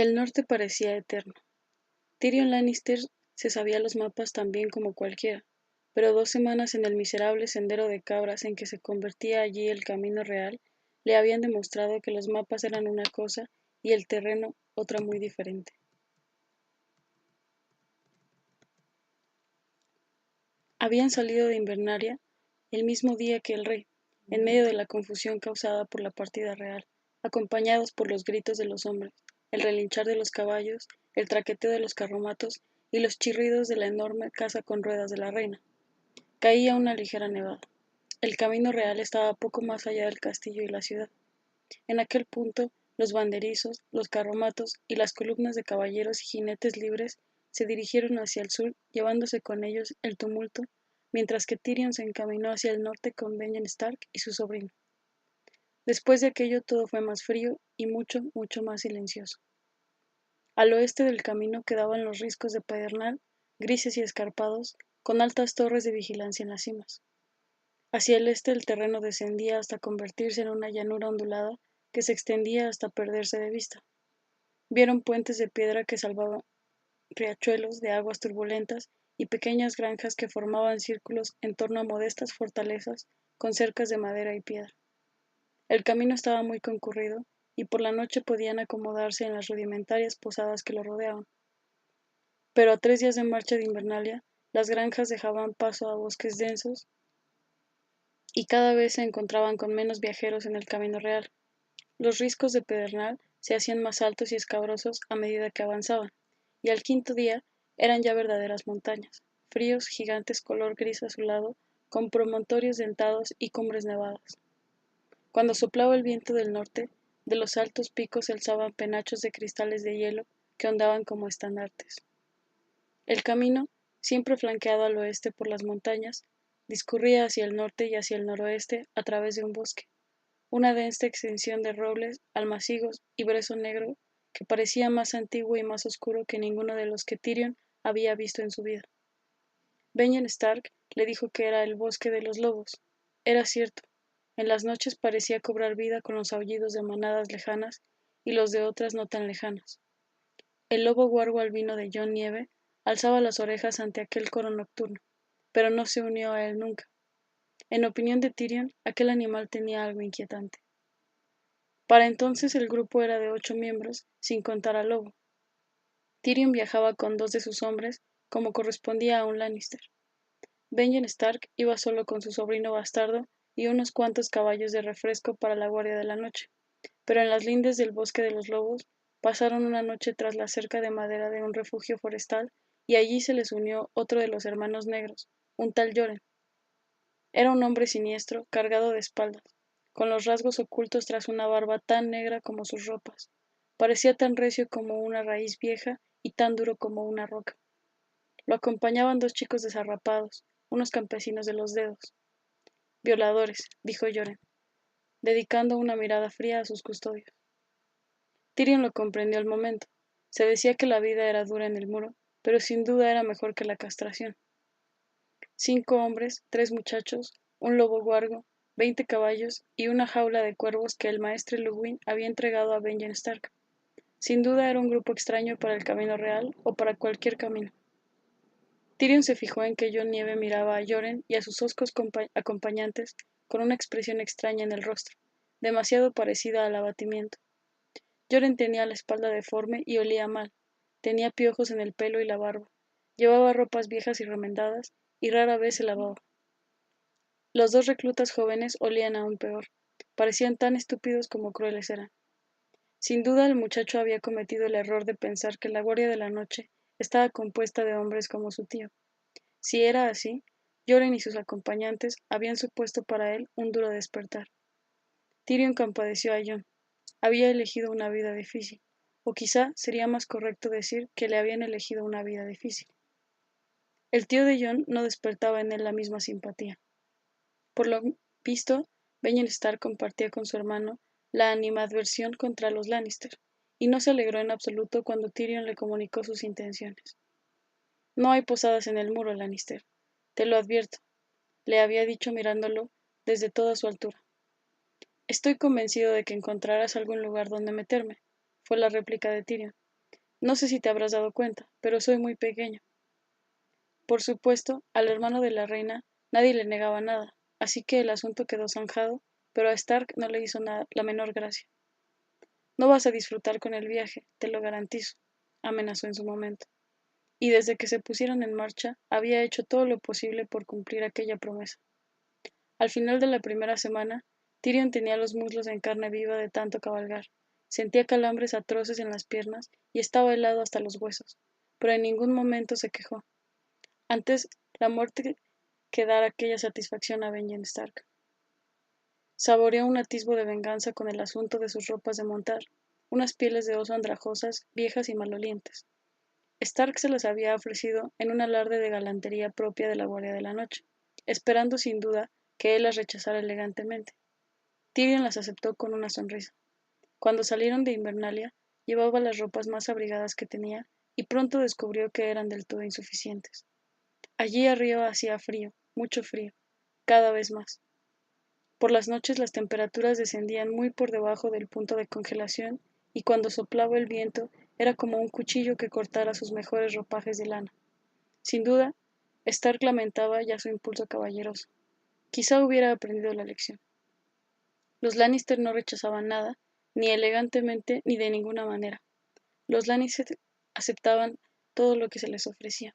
El norte parecía eterno. Tyrion Lannister se sabía los mapas tan bien como cualquiera, pero 2 semanas en el miserable sendero de cabras en que se convertía allí el camino real le habían demostrado que los mapas eran una cosa y el terreno otra muy diferente. Habían salido de Invernalia el mismo día que el rey, en medio de la confusión causada por la partida real, acompañados por los gritos de los hombres, el relinchar de los caballos, el traqueteo de los carromatos y los chirridos de la enorme casa con ruedas de la reina. Caía una ligera nevada. El camino real estaba poco más allá del castillo y la ciudad. En aquel punto, los banderizos, los carromatos y las columnas de caballeros y jinetes libres se dirigieron hacia el sur, llevándose con ellos el tumulto, mientras que Tyrion se encaminó hacia el norte con Benjen Stark y su sobrino. Después de aquello todo fue más frío y mucho, mucho más silencioso. Al oeste del camino quedaban los riscos de pedernal, grises y escarpados, con altas torres de vigilancia en las cimas. Hacia el este el terreno descendía hasta convertirse en una llanura ondulada que se extendía hasta perderse de vista. Vieron puentes de piedra que salvaban riachuelos de aguas turbulentas y pequeñas granjas que formaban círculos en torno a modestas fortalezas con cercas de madera y piedra. El camino estaba muy concurrido y por la noche podían acomodarse en las rudimentarias posadas que lo rodeaban. Pero a 3 días de marcha de Invernalia, las granjas dejaban paso a bosques densos y cada vez se encontraban con menos viajeros en el camino real. Los riscos de pedernal se hacían más altos y escabrosos a medida que avanzaban, y al quinto día eran ya verdaderas montañas, fríos gigantes color gris azulado, con promontorios dentados y cumbres nevadas. Cuando soplaba el viento del norte, de los altos picos se alzaban penachos de cristales de hielo que ondeaban como estandartes. El camino, siempre flanqueado al oeste por las montañas, discurría hacia el norte y hacia el noroeste a través de un bosque, una densa extensión de robles, almacigos y brezo negro que parecía más antiguo y más oscuro que ninguno de los que Tyrion había visto en su vida. Benjen Stark le dijo que era el bosque de los lobos. Era cierto. En las noches parecía cobrar vida con los aullidos de manadas lejanas y los de otras no tan lejanas. El lobo huargo albino de Jon Nieve alzaba las orejas ante aquel coro nocturno, pero no se unió a él nunca. En opinión de Tyrion, aquel animal tenía algo inquietante. Para entonces el grupo era de 8 miembros, sin contar al lobo. Tyrion viajaba con 2 de sus hombres, como correspondía a un Lannister. Benjen Stark iba solo con su sobrino bastardo y unos cuantos caballos de refresco para la guardia de la noche, pero en las lindes del bosque de los lobos pasaron una noche tras la cerca de madera de un refugio forestal y allí se les unió otro de los hermanos negros, un tal Yoren. Era un hombre siniestro, cargado de espaldas, con los rasgos ocultos tras una barba tan negra como sus ropas. Parecía tan recio como una raíz vieja y tan duro como una roca. Lo acompañaban 2 chicos desarrapados, unos campesinos de los dedos. Violadores, dijo Yoren, dedicando una mirada fría a sus custodios. Tyrion lo comprendió al momento. Se decía que la vida era dura en el muro, pero sin duda era mejor que la castración. 5 hombres, 3 muchachos, un lobo huargo, 20 caballos y una jaula de cuervos que el maestre Luwin había entregado a Benjen Stark. Sin duda era un grupo extraño para el camino real o para cualquier camino. Tyrion se fijó en que Jon Nieve miraba a Yoren y a sus hoscos acompañantes con una expresión extraña en el rostro, demasiado parecida al abatimiento. Yoren tenía la espalda deforme y olía mal. Tenía piojos en el pelo y la barba. Llevaba ropas viejas y remendadas y rara vez se lavaba. Los 2 reclutas jóvenes olían aún peor. Parecían tan estúpidos como crueles eran. Sin duda el muchacho había cometido el error de pensar que la guardia de la noche estaba compuesta de hombres como su tío. Si era así, Yoren y sus acompañantes habían supuesto para él un duro despertar. Tyrion compadeció a Jon. Había elegido una vida difícil, o quizá sería más correcto decir que le habían elegido una vida difícil. El tío de Jon no despertaba en él la misma simpatía. Por lo visto, Benjen Stark compartía con su hermano la animadversión contra los Lannister, y no se alegró en absoluto cuando Tyrion le comunicó sus intenciones. No hay posadas en el muro, Lannister, te lo advierto, le había dicho mirándolo desde toda su altura. Estoy convencido de que encontrarás algún lugar donde meterme, fue la réplica de Tyrion. No sé si te habrás dado cuenta, pero soy muy pequeño. Por supuesto, al hermano de la reina nadie le negaba nada, así que el asunto quedó zanjado, pero a Stark no le hizo la menor gracia. No vas a disfrutar con el viaje, te lo garantizo, amenazó en su momento. Y desde que se pusieron en marcha, había hecho todo lo posible por cumplir aquella promesa. Al final de la primera semana, Tyrion tenía los muslos en carne viva de tanto cabalgar, sentía calambres atroces en las piernas y estaba helado hasta los huesos, pero en ningún momento se quejó. Antes la muerte que dar aquella satisfacción a Benjen Stark. Saboreó un atisbo de venganza con el asunto de sus ropas de montar, unas pieles de oso andrajosas, viejas y malolientes. Stark se las había ofrecido en un alarde de galantería propia de la Guardia de la Noche, esperando sin duda que él las rechazara elegantemente. Tyrion las aceptó con una sonrisa. Cuando salieron de Invernalia, llevaba las ropas más abrigadas que tenía y pronto descubrió que eran del todo insuficientes. Allí arriba hacía frío, mucho frío, cada vez más. Por las noches las temperaturas descendían muy por debajo del punto de congelación y cuando soplaba el viento era como un cuchillo que cortara sus mejores ropajes de lana. Sin duda, Stark lamentaba ya su impulso caballeroso. Quizá hubiera aprendido la lección. Los Lannister no rechazaban nada, ni elegantemente ni de ninguna manera. Los Lannister aceptaban todo lo que se les ofrecía.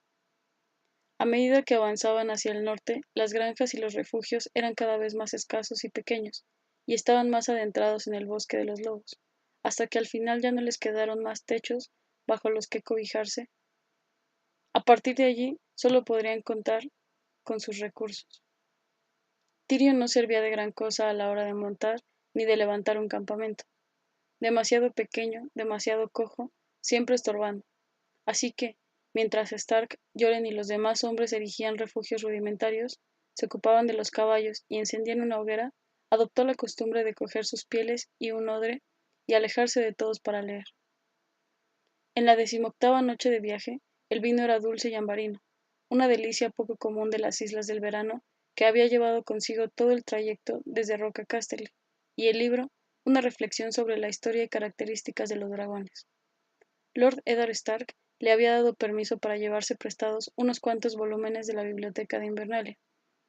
A medida que avanzaban hacia el norte, las granjas y los refugios eran cada vez más escasos y pequeños, y estaban más adentrados en el bosque de los lobos, hasta que al final ya no les quedaron más techos bajo los que cobijarse. A partir de allí, solo podrían contar con sus recursos. Tyrion no servía de gran cosa a la hora de montar ni de levantar un campamento. Demasiado pequeño, demasiado cojo, siempre estorbando. Así que, mientras Stark, Yoren y los demás hombres erigían refugios rudimentarios, se ocupaban de los caballos y encendían una hoguera, adoptó la costumbre de coger sus pieles y un odre y alejarse de todos para leer. En la 18ª noche de viaje, el vino era dulce y ambarino, una delicia poco común de las islas del verano que había llevado consigo todo el trayecto desde Roca Casterly, y el libro, una reflexión sobre la historia y características de los dragones. Lord Eddard Stark le había dado permiso para llevarse prestados unos cuantos volúmenes de la biblioteca de Invernalia,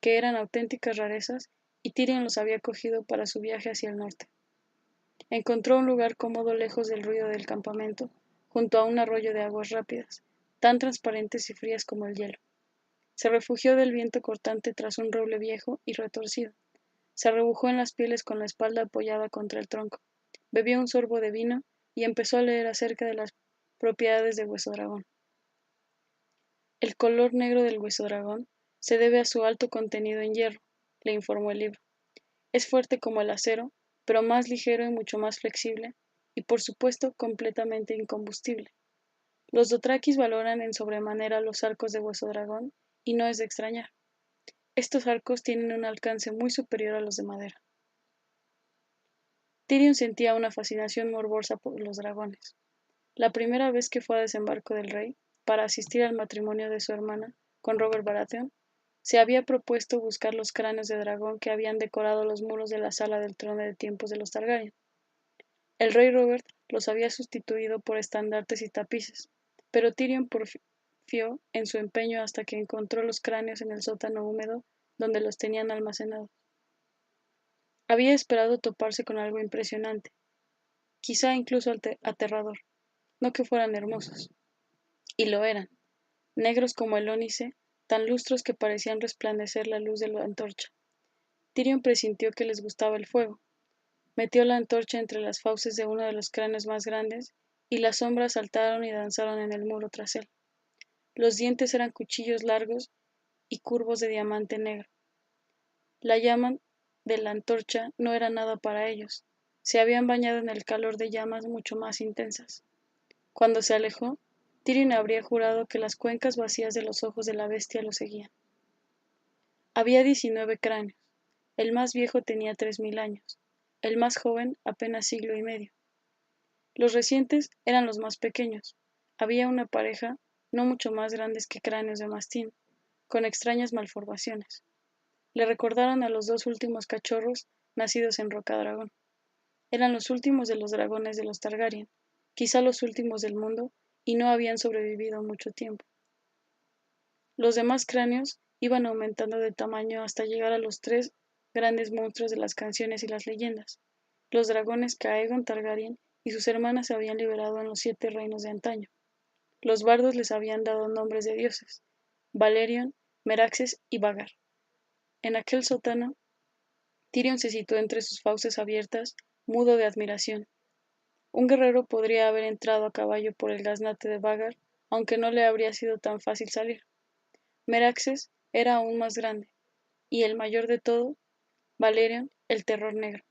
que eran auténticas rarezas, y Tyrion los había cogido para su viaje hacia el norte. Encontró un lugar cómodo lejos del ruido del campamento, junto a un arroyo de aguas rápidas, tan transparentes y frías como el hielo. Se refugió del viento cortante tras un roble viejo y retorcido. Se arrebujó en las pieles con la espalda apoyada contra el tronco. Bebió un sorbo de vino y empezó a leer acerca de las propiedades de Hueso Dragón. El color negro del Hueso Dragón se debe a su alto contenido en hierro, le informó el libro. Es fuerte como el acero, pero más ligero y mucho más flexible, y por supuesto completamente incombustible. Los Dothrakis valoran en sobremanera los arcos de Hueso Dragón, y no es de extrañar. Estos arcos tienen un alcance muy superior a los de madera. Tyrion sentía una fascinación morbosa por los dragones. La primera vez que fue a desembarco del rey, para asistir al matrimonio de su hermana con Robert Baratheon, se había propuesto buscar los cráneos de dragón que habían decorado los muros de la sala del trono de tiempos de los Targaryen. El rey Robert los había sustituido por estandartes y tapices, pero Tyrion porfió en su empeño hasta que encontró los cráneos en el sótano húmedo donde los tenían almacenados. Había esperado toparse con algo impresionante, quizá incluso aterrador, no que fueran hermosos. Y lo eran, negros como el ónice, tan lustros que parecían resplandecer la luz de la antorcha. Tyrion presintió que les gustaba el fuego. Metió la antorcha entre las fauces de uno de los cráneos más grandes, y las sombras saltaron y danzaron en el muro tras él. Los dientes eran cuchillos largos y curvos de diamante negro. La llama de la antorcha no era nada para ellos. Se habían bañado en el calor de llamas mucho más intensas. Cuando se alejó, Tyrion habría jurado que las cuencas vacías de los ojos de la bestia lo seguían. Había 19 cráneos. El más viejo tenía 3000 años. El más joven apenas siglo y medio. Los recientes eran los más pequeños. Había una pareja, no mucho más grandes que cráneos de mastín, con extrañas malformaciones. Le recordaron a los dos últimos cachorros nacidos en Rocadragón. Eran los últimos de los dragones de los Targaryen, quizá los últimos del mundo, y no habían sobrevivido mucho tiempo. Los demás cráneos iban aumentando de tamaño hasta llegar a los 3 grandes monstruos de las canciones y las leyendas, los dragones que Aegon Targaryen y sus hermanas se habían liberado en los 7 reinos de antaño. Los bardos les habían dado nombres de dioses: Valerion, Meraxes y Vagar. En aquel sótano, Tyrion se situó entre sus fauces abiertas, mudo de admiración. Un guerrero podría haber entrado a caballo por el gaznate de Vagar, aunque no le habría sido tan fácil salir. Meraxes era aún más grande, y el mayor de todo, Valerion, el terror negro,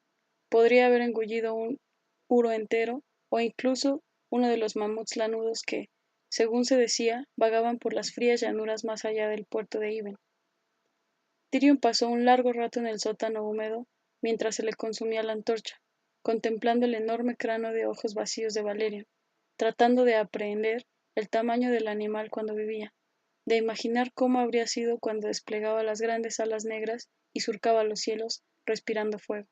podría haber engullido un uro entero o incluso uno de los mamuts lanudos que, según se decía, vagaban por las frías llanuras más allá del puerto de Iben. Tyrion pasó un largo rato en el sótano húmedo mientras se le consumía la antorcha, contemplando el enorme cráneo de ojos vacíos de Valerion, tratando de aprehender el tamaño del animal cuando vivía, de imaginar cómo habría sido cuando desplegaba las grandes alas negras y surcaba los cielos, respirando fuego.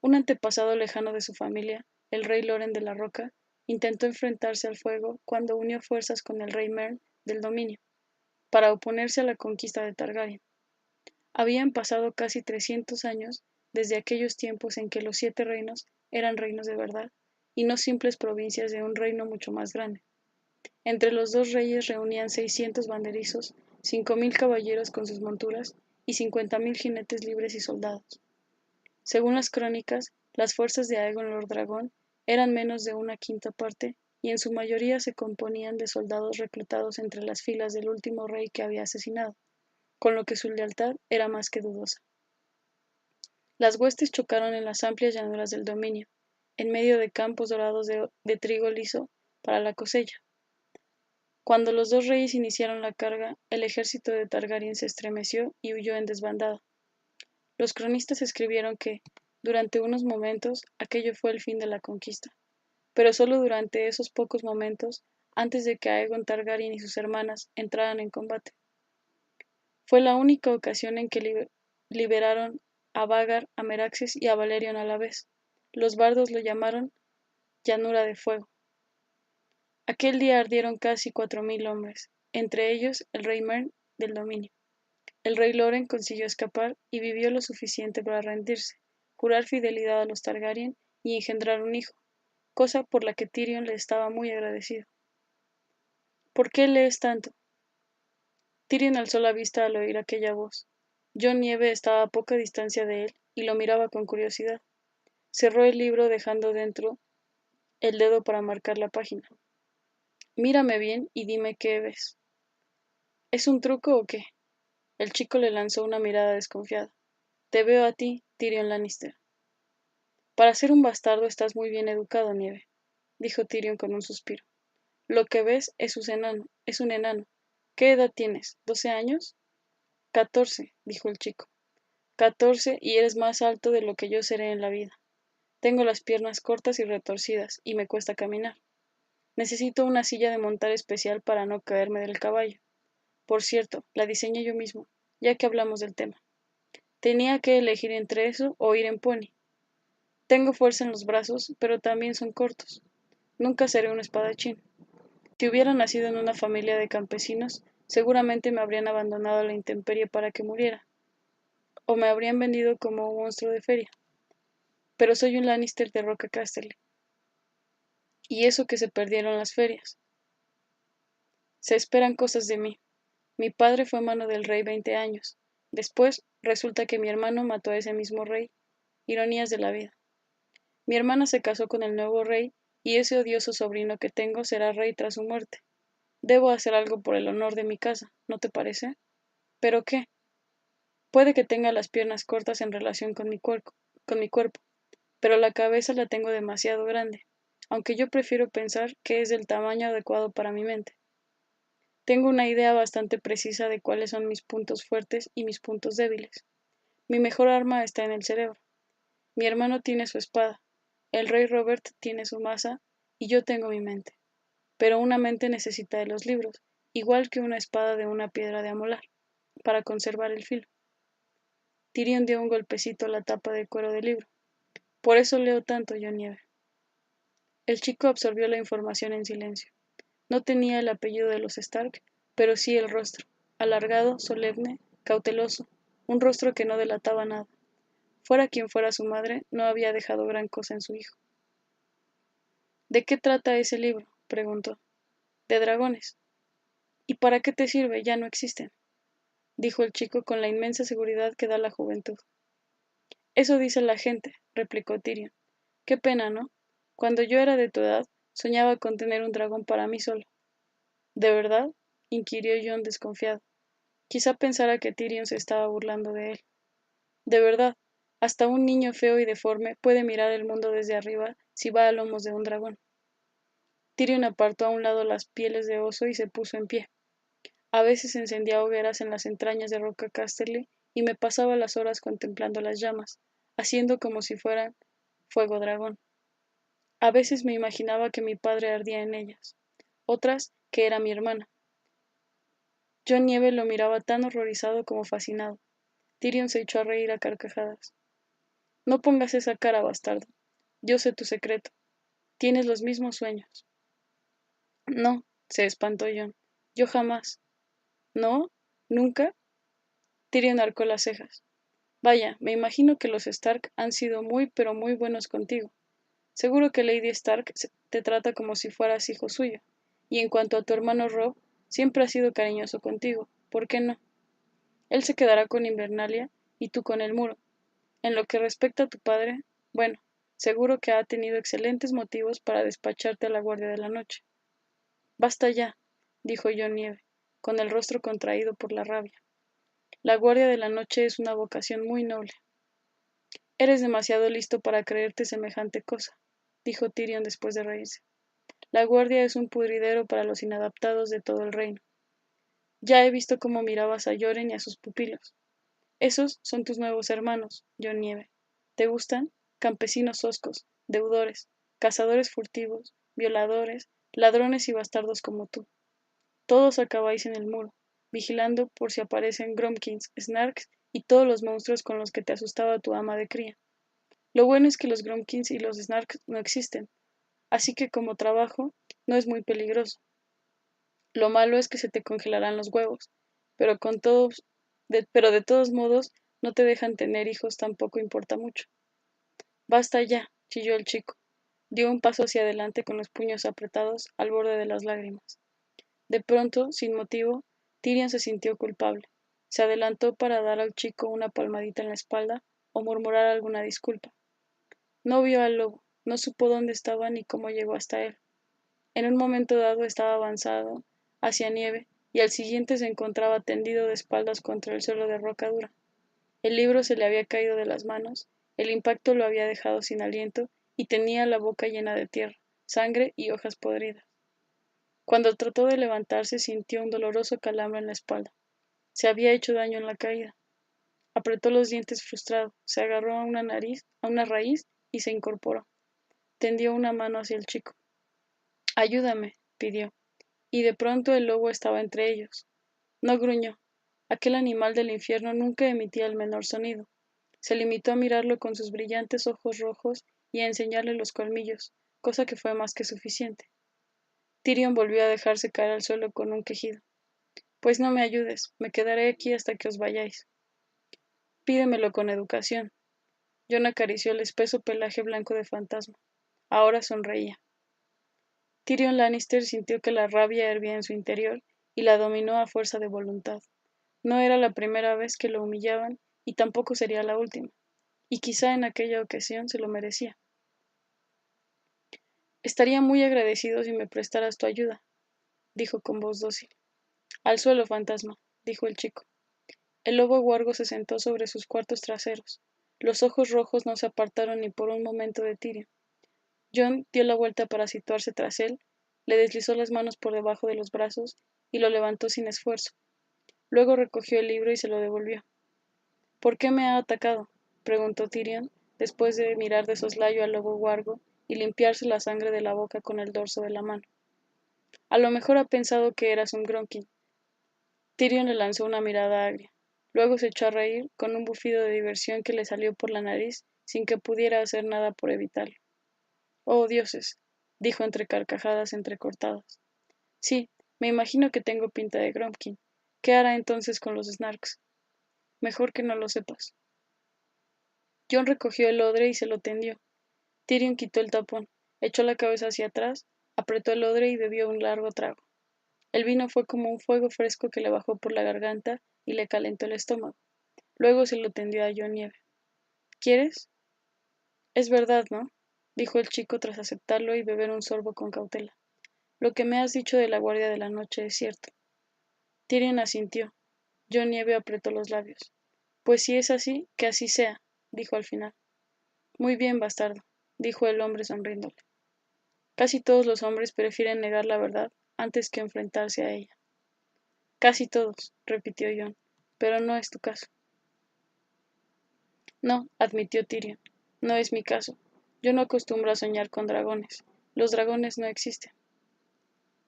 Un antepasado lejano de su familia, el rey Loren de la Roca, intentó enfrentarse al fuego cuando unió fuerzas con el rey Mern del Dominio, para oponerse a la conquista de Targaryen. Habían pasado casi 300 años desde aquellos tiempos en que los 7 reinos eran reinos de verdad, y no simples provincias de un reino mucho más grande. Entre los 2 reyes reunían 600 banderizos, 5000 caballeros con sus monturas y 50.000 jinetes libres y soldados. Según las crónicas, las fuerzas de Aegon Lord Dragón eran menos de una quinta parte y en su mayoría se componían de soldados reclutados entre las filas del último rey que había asesinado, con lo que su lealtad era más que dudosa. Las huestes chocaron en las amplias llanuras del dominio, en medio de campos dorados de trigo liso para la cosecha. Cuando los 2 reyes iniciaron la carga, el ejército de Targaryen se estremeció y huyó en desbandada. Los cronistas escribieron que, durante unos momentos, aquello fue el fin de la conquista, pero solo durante esos pocos momentos, antes de que Aegon Targaryen y sus hermanas entraran en combate. Fue la única ocasión en que liberaron a Vagar, a Meraxes y a Valerion a la vez. Los bardos lo llamaron llanura de fuego. Aquel día ardieron casi 4000 hombres, entre ellos el rey Mern del Dominio. El rey Loren consiguió escapar y vivió lo suficiente para rendirse, jurar fidelidad a los Targaryen y engendrar un hijo, cosa por la que Tyrion le estaba muy agradecido. ¿Por qué lees tanto? Tyrion alzó la vista al oír aquella voz. Jon Nieve estaba a poca distancia de él y lo miraba con curiosidad. Cerró el libro dejando dentro el dedo para marcar la página. Mírame bien y dime qué ves. ¿Es un truco o qué? El chico le lanzó una mirada desconfiada. Te veo a ti, Tyrion Lannister. Para ser un bastardo estás muy bien educado, Nieve, dijo Tyrion con un suspiro. Lo que ves es un enano. ¿Qué edad tienes? ¿12 años? 14, dijo el chico. 14 y eres más alto de lo que yo seré en la vida. Tengo las piernas cortas y retorcidas y me cuesta caminar. Necesito una silla de montar especial para no caerme del caballo. Por cierto, la diseñé yo mismo, ya que hablamos del tema. Tenía que elegir entre eso o ir en pony. Tengo fuerza en los brazos, pero también son cortos. Nunca seré un espadachín. Si hubiera nacido en una familia de campesinos, seguramente me habrían abandonado a la intemperie para que muriera, o me habrían vendido como un monstruo de feria. Pero soy un Lannister de Roca Casterly. Y eso que se perdieron las ferias. Se esperan cosas de mí. Mi padre fue mano del rey 20 años. Después, resulta que mi hermano mató a ese mismo rey. Ironías de la vida. Mi hermana se casó con el nuevo rey y ese odioso sobrino que tengo será rey tras su muerte. Debo hacer algo por el honor de mi casa, ¿no te parece? ¿Pero qué? Puede que tenga las piernas cortas en relación con mi cuerpo, pero la cabeza la tengo demasiado grande, aunque yo prefiero pensar que es del tamaño adecuado para mi mente. Tengo una idea bastante precisa de cuáles son mis puntos fuertes y mis puntos débiles. Mi mejor arma está en el cerebro. Mi hermano tiene su espada, el rey Robert tiene su maza y yo tengo mi mente. Pero una mente necesita de los libros, igual que una espada de una piedra de amolar, para conservar el filo. Tyrion dio un golpecito a la tapa de cuero del libro. Por eso leo tanto, Jon Nieve. El chico absorbió la información en silencio. No tenía el apellido de los Stark, pero sí el rostro, alargado, solemne, cauteloso, un rostro que no delataba nada. Fuera quien fuera su madre, no había dejado gran cosa en su hijo. ¿De qué trata ese libro?, preguntó. De dragones. ¿Y para qué te sirve? Ya no existen, dijo el chico con la inmensa seguridad que da la juventud. Eso dice la gente, replicó Tyrion. Qué pena, ¿no? Cuando yo era de tu edad, soñaba con tener un dragón para mí solo. ¿De verdad?, inquirió Jon desconfiado. Quizá pensara que Tyrion se estaba burlando de él. De verdad, hasta un niño feo y deforme puede mirar el mundo desde arriba si va a lomos de un dragón. Tyrion apartó a un lado las pieles de oso y se puso en pie. A veces encendía hogueras en las entrañas de Roca Casterly y me pasaba las horas contemplando las llamas, haciendo como si fueran fuego dragón. A veces me imaginaba que mi padre ardía en ellas, otras que era mi hermana. Jon Nieve lo miraba tan horrorizado como fascinado. Tyrion se echó a reír a carcajadas. No pongas esa cara, bastardo. Yo sé tu secreto. Tienes los mismos sueños. No, se espantó Jon. Yo jamás. ¿No? ¿Nunca? Tyrion arcó las cejas. Vaya, me imagino que los Stark han sido muy pero muy buenos contigo. Seguro que Lady Stark te trata como si fueras hijo suyo. Y en cuanto a tu hermano Robb, siempre ha sido cariñoso contigo. ¿Por qué no? Él se quedará con Invernalia y tú con el muro. En lo que respecta a tu padre, bueno, seguro que ha tenido excelentes motivos para despacharte a la guardia de la noche. Basta ya, dijo Jon Nieve, con el rostro contraído por la rabia. La guardia de la noche es una vocación muy noble. Eres demasiado listo para creerte semejante cosa, dijo Tyrion después de reírse. La guardia es un pudridero para los inadaptados de todo el reino. Ya he visto cómo mirabas a Yoren y a sus pupilos. Esos son tus nuevos hermanos, Jon Nieve. ¿Te gustan? Campesinos hoscos, deudores, cazadores furtivos, violadores, ladrones y bastardos como tú. Todos acabáis en el muro, vigilando por si aparecen Gromkins, Snarks y todos los monstruos con los que te asustaba tu ama de cría. Lo bueno es que los Gromkins y los Snarks no existen, así que como trabajo no es muy peligroso. Lo malo es que se te congelarán los huevos, pero pero de todos modos no te dejan tener hijos, tampoco importa mucho. Basta ya, chilló el chico. Dio un paso hacia adelante con los puños apretados al borde de las lágrimas. De pronto, sin motivo, Tyrion se sintió culpable. Se adelantó para dar al chico una palmadita en la espalda o murmurar alguna disculpa. No vio al lobo, no supo dónde estaba ni cómo llegó hasta él. En un momento dado estaba avanzado hacia Nieve y al siguiente se encontraba tendido de espaldas contra el suelo de roca dura. El libro se le había caído de las manos, el impacto lo había dejado sin aliento y tenía la boca llena de tierra, sangre y hojas podridas. Cuando trató de levantarse sintió un doloroso calambre en la espalda. Se había hecho daño en la caída. Apretó los dientes frustrado, se agarró a una raíz y se incorporó. Tendió una mano hacia el chico. Ayúdame, pidió, y de pronto el lobo estaba entre ellos. No gruñó. Aquel animal del infierno nunca emitía el menor sonido. Se limitó a mirarlo con sus brillantes ojos rojos y a enseñarle los colmillos, cosa que fue más que suficiente. Tyrion volvió a dejarse caer al suelo con un quejido. Pues no me ayudes, me quedaré aquí hasta que os vayáis. Pídemelo con educación. Jon acarició el espeso pelaje blanco de Fantasma. Ahora sonreía. Tyrion Lannister sintió que la rabia hervía en su interior y la dominó a fuerza de voluntad. No era la primera vez que lo humillaban y tampoco sería la última, y quizá en aquella ocasión se lo merecía. Estaría muy agradecido si me prestaras tu ayuda, dijo con voz dócil. Al suelo, Fantasma, dijo el chico. El lobo huargo se sentó sobre sus cuartos traseros. Los ojos rojos no se apartaron ni por un momento de Tyrion. Jon dio la vuelta para situarse tras él, le deslizó las manos por debajo de los brazos y lo levantó sin esfuerzo. Luego recogió el libro y se lo devolvió. ¿Por qué me ha atacado?, preguntó Tyrion, después de mirar de soslayo al lobo huargo y limpiarse la sangre de la boca con el dorso de la mano. A lo mejor ha pensado que eras un Gronkin. Tyrion le lanzó una mirada agria. Luego se echó a reír con un bufido de diversión que le salió por la nariz sin que pudiera hacer nada por evitarlo. Oh, dioses, dijo entre carcajadas entrecortadas. Sí, me imagino que tengo pinta de Grumpkin. ¿Qué hará entonces con los Snarks? Mejor que no lo sepas. John recogió el odre y se lo tendió. Tyrion quitó el tapón, echó la cabeza hacia atrás, apretó el odre y bebió un largo trago. El vino fue como un fuego fresco que le bajó por la garganta y le calentó el estómago. Luego se lo tendió a John Nieve. ¿Quieres? Es verdad, ¿no? Dijo el chico tras aceptarlo y beber un sorbo con cautela. Lo que me has dicho de la guardia de la noche es cierto. Tyrion asintió. John Nieve apretó los labios. Pues si es así, que así sea, dijo al final. Muy bien, bastardo, dijo el hombre sonriéndole. Casi todos los hombres prefieren negar la verdad antes que enfrentarse a ella. Casi todos, repitió John, pero no es tu caso. No, admitió Tyrion, no es mi caso. Yo no acostumbro a soñar con dragones. Los dragones no existen.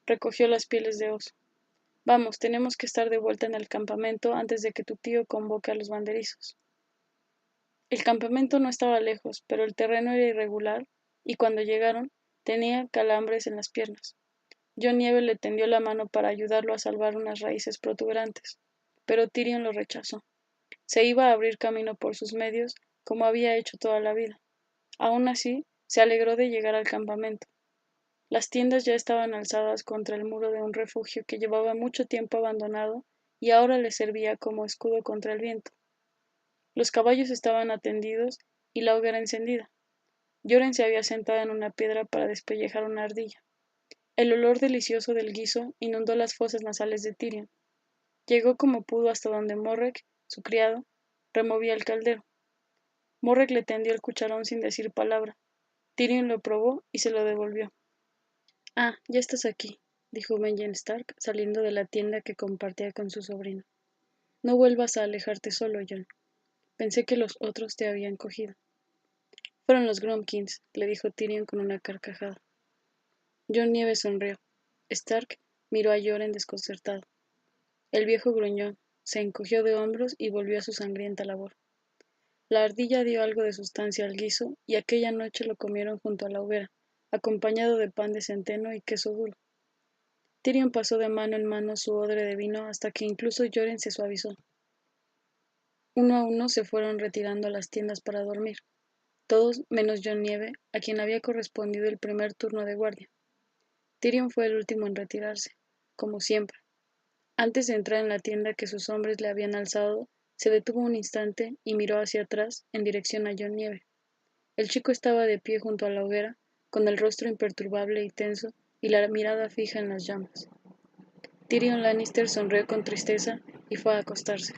Recogió las pieles de oso. Vamos, tenemos que estar de vuelta en el campamento antes de que tu tío convoque a los banderizos. El campamento no estaba lejos, pero el terreno era irregular y cuando llegaron tenía calambres en las piernas. John Nieve le tendió la mano para ayudarlo a salvar unas raíces protuberantes, pero Tyrion lo rechazó. Se iba a abrir camino por sus medios, como había hecho toda la vida. Aún así, se alegró de llegar al campamento. Las tiendas ya estaban alzadas contra el muro de un refugio que llevaba mucho tiempo abandonado y ahora le servía como escudo contra el viento. Los caballos estaban atendidos y la hoguera encendida. Joren se había sentado en una piedra para despellejar una ardilla. El olor delicioso del guiso inundó las fosas nasales de Tyrion. Llegó como pudo hasta donde Morrek, su criado, removía el caldero. Morrek le tendió el cucharón sin decir palabra. Tyrion lo probó y se lo devolvió. Ah, ya estás aquí, dijo Benjen Stark, saliendo de la tienda que compartía con su sobrino. No vuelvas a alejarte solo, Jon. Pensé que los otros te habían cogido. Fueron los Grumpkins, le dijo Tyrion con una carcajada. Jon Nieve sonrió. Stark miró a Joren desconcertado. El viejo gruñó, se encogió de hombros y volvió a su sangrienta labor. La ardilla dio algo de sustancia al guiso y aquella noche lo comieron junto a la hoguera, acompañado de pan de centeno y queso duro. Tyrion pasó de mano en mano su odre de vino hasta que incluso Joren se suavizó. Uno a uno se fueron retirando a las tiendas para dormir, todos menos Jon Nieve, a quien había correspondido el primer turno de guardia. Tyrion fue el último en retirarse, como siempre. Antes de entrar en la tienda que sus hombres le habían alzado, se detuvo un instante y miró hacia atrás en dirección a Jon Nieve. El chico estaba de pie junto a la hoguera, con el rostro imperturbable y tenso y la mirada fija en las llamas. Tyrion Lannister sonrió con tristeza y fue a acostarse.